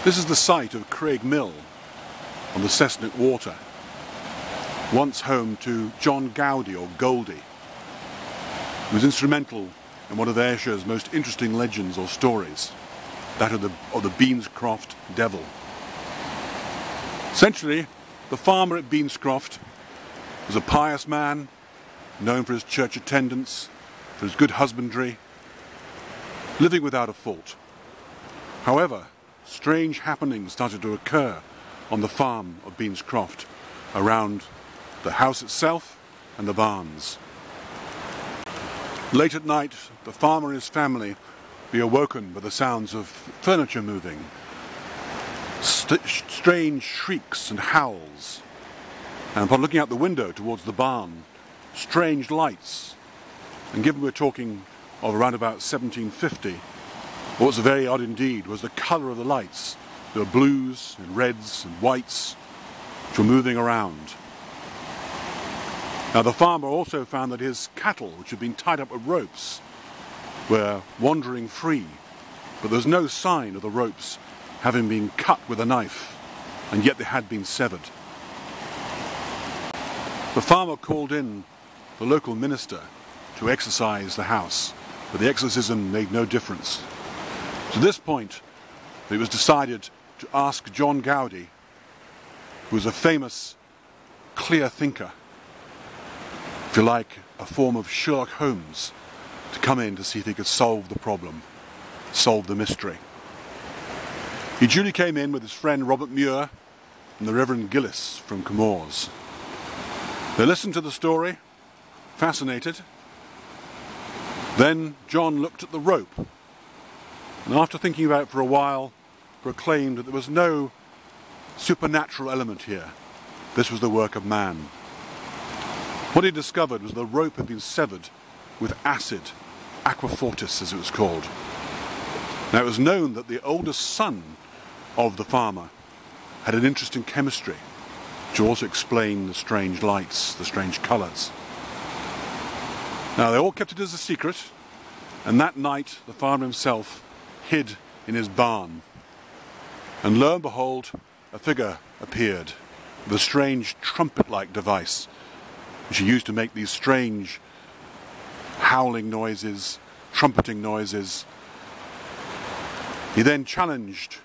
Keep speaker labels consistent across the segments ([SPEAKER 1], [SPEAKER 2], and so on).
[SPEAKER 1] This is the site of Craig Mill on the Cessnock Water, once home to John Goudie or Goldie, who was instrumental in one of Ayrshire's most interesting legends or stories, that of the Beanscroft Devil. Essentially, the farmer at Beanscroft was a pious man, known for his church attendance, for his good husbandry, living without a fault. However, strange happenings started to occur on the farm of Beanscroft, around the house itself and the barns. Late at night, the farmer and his family be awoken by the sounds of furniture moving, strange shrieks and howls, and upon looking out the window towards the barn, strange lights. And given we're talking of around about 1750, what was very odd indeed was the colour of the lights. There were blues and reds and whites which were moving around. Now the farmer also found that his cattle, which had been tied up with ropes, were wandering free, but there was no sign of the ropes having been cut with a knife, and yet they had been severed. The farmer called in the local minister to exorcise the house, but the exorcism made no difference. To this point, it was decided to ask John Goudie, who was a famous, clear thinker, if you like, a form of Sherlock Holmes, to come in to see if he could solve the problem, solve the mystery. He duly came in with his friend Robert Muir and the Reverend Gillis from Comores. They listened to the story, fascinated. Then John looked at the rope, and after thinking about it for a while, proclaimed that there was no supernatural element here. This was the work of man. What he discovered was the rope had been severed with acid, aqua fortis as it was called. Now it was known that the oldest son of the farmer had an interest in chemistry, which also explained the strange lights, the strange colours. Now they all kept it as a secret, and that night the farmer himself hid in his barn, and lo and behold, a figure appeared with a strange trumpet-like device which he used to make these strange howling noises, trumpeting noises. He then challenged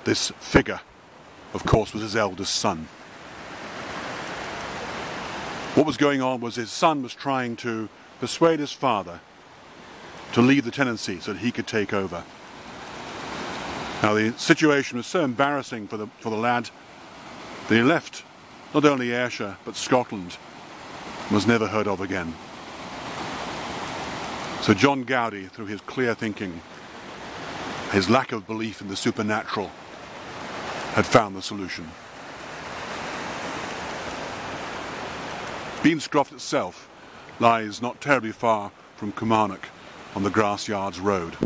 [SPEAKER 1] this figure, of course was his eldest son. What was going on was his son was trying to persuade his father to leave the tenancy so that he could take over. Now the situation was so embarrassing for the lad that he left not only Ayrshire but Scotland and was never heard of again. So John Goudie, through his clear thinking, his lack of belief in the supernatural, had found the solution. Beanscroft itself lies not terribly far from Kilmarnock on the Grassyards Road.